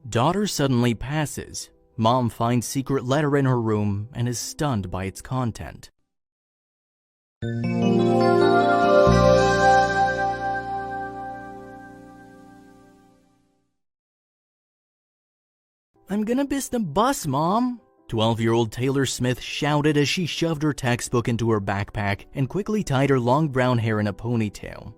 Daughter suddenly passes. Mom finds secret letter in her room and is stunned by its content. "I'm gonna miss the bus, Mom," 12-year-old Taylor Smith shouted as she shoved her textbook into her backpack and quickly tied her long brown hair in a ponytail.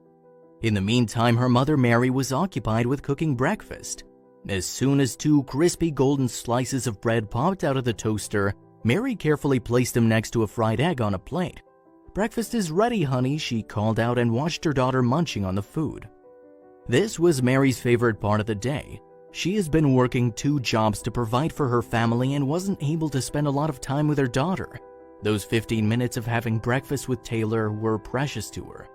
In the meantime, her mother Mary was occupied with cooking breakfast. As soon as 2 crispy golden slices of bread popped out of the toaster, Mary carefully placed them next to a fried egg on a plate. "Breakfast is ready, honey," she called out and watched her daughter munching on the food. This was Mary's favorite part of the day. She has been working 2 jobs to provide for her family and wasn't able to spend a lot of time with her daughter. Those 15 minutes of having breakfast with Taylor were precious to her.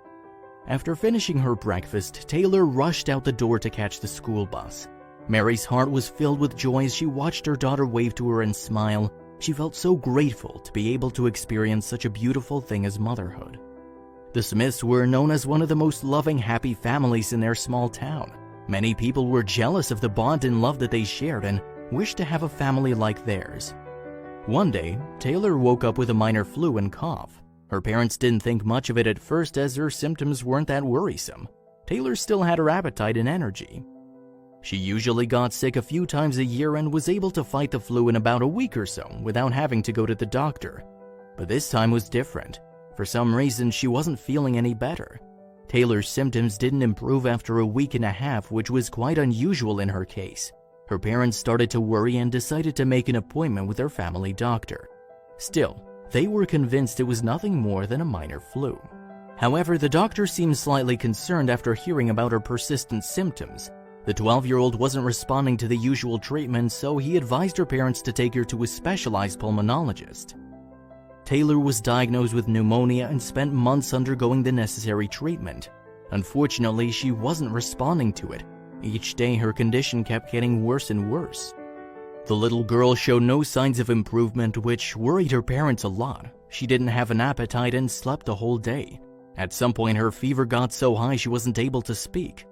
After finishing her breakfast, Taylor rushed out the door to catch the school bus. Mary's heart was filled with joy as she watched her daughter wave to her and smile. She felt so grateful to be able to experience such a beautiful thing as motherhood. The Smiths were known as one of the most loving, happy families in their small town. Many people were jealous of the bond and love that they shared and wished to have a family like theirs. One day, Taylor woke up with a minor flu and cough. Her parents didn't think much of it at first as her symptoms weren't that worrisome. Taylor still had her appetite and energy. She usually got sick a few times a year and was able to fight the flu in about a week or so without having to go to the doctor. But this time was different. For some reason, she wasn't feeling any better. Taylor's symptoms didn't improve after a week and a half, which was quite unusual in her case. Her parents started to worry and decided to make an appointment with their family doctor. Still, they were convinced it was nothing more than a minor flu. However, the doctor seemed slightly concerned after hearing about her persistent symptoms. The 12-year-old wasn't responding to the usual treatment, so he advised her parents to take her to a specialized pulmonologist. Taylor was diagnosed with pneumonia and spent months undergoing the necessary treatment. Unfortunately, she wasn't responding to it. Each day, her condition kept getting worse and worse. The little girl showed no signs of improvement, which worried her parents a lot. She didn't have an appetite and slept the whole day. At some point, her fever got so high she wasn't able to speak.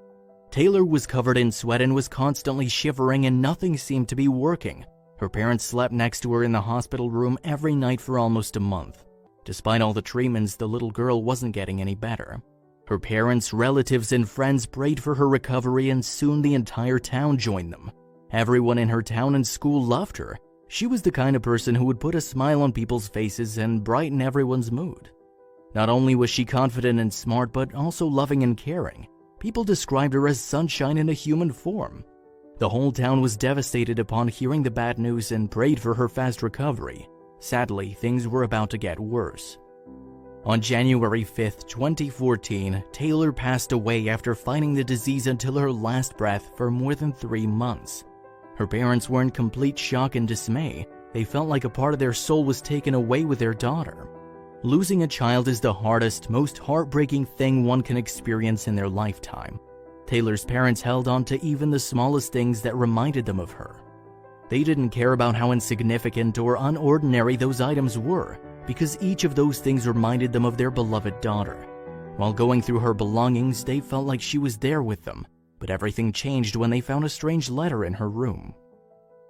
Taylor was covered in sweat and was constantly shivering, and nothing seemed to be working. Her parents slept next to her in the hospital room every night for almost a month. Despite all the treatments, the little girl wasn't getting any better. Her parents, relatives, and friends prayed for her recovery, and soon the entire town joined them. Everyone in her town and school loved her. She was the kind of person who would put a smile on people's faces and brighten everyone's mood. Not only was she confident and smart, but also loving and caring. People described her as sunshine in a human form. The whole town was devastated upon hearing the bad news and prayed for her fast recovery. Sadly, things were about to get worse. On January 5, 2014, Taylor passed away after fighting the disease until her last breath for more than 3 months. Her parents were in complete shock and dismay. They felt like a part of their soul was taken away with their daughter. Losing a child is the hardest, most heartbreaking thing one can experience in their lifetime. Taylor's parents held on to even the smallest things that reminded them of her. They didn't care about how insignificant or unordinary those items were, because each of those things reminded them of their beloved daughter. While going through her belongings, they felt like she was there with them, but everything changed when they found a strange letter in her room.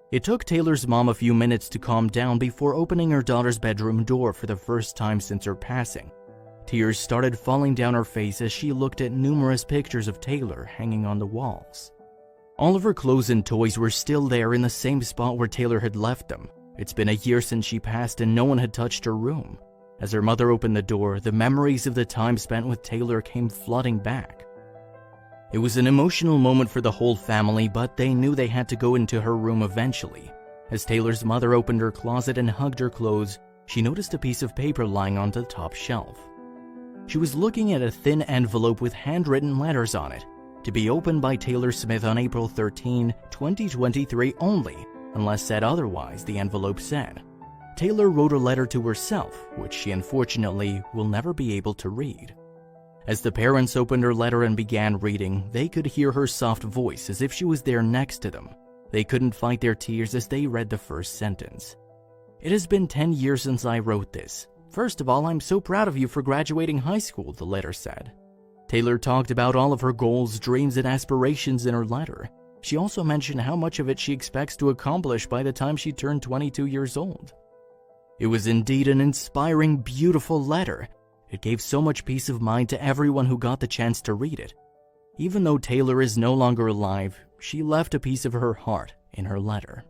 It took Taylor's mom a few minutes to calm down before opening her daughter's bedroom door for the first time since her passing. Tears started falling down her face as she looked at numerous pictures of Taylor hanging on the walls. All of her clothes and toys were still there in the same spot where Taylor had left them. It's been a year since she passed and no one had touched her room. As her mother opened the door, the memories of the time spent with Taylor came flooding back. It was an emotional moment for the whole family, but they knew they had to go into her room eventually. As Taylor's mother opened her closet and hugged her clothes, she noticed a piece of paper lying on the top shelf. She was looking at a thin envelope with handwritten letters on it, to be opened by Taylor Smith on April 13, 2023 only, unless said otherwise, the envelope said. Taylor wrote a letter to herself, which she unfortunately will never be able to read. As the parents opened her letter and began reading, they could hear her soft voice as if she was there next to them. They couldn't fight their tears as they read the first sentence. "It has been 10 years since I wrote this. First of all, I'm so proud of you for graduating high school," the letter said. Taylor talked about all of her goals, dreams, and aspirations in her letter. She also mentioned how much of it she expects to accomplish by the time she turned 22 years old. It was indeed an inspiring, beautiful letter. It gave so much peace of mind to everyone who got the chance to read it. Even though Taylor is no longer alive, she left a piece of her heart in her letter.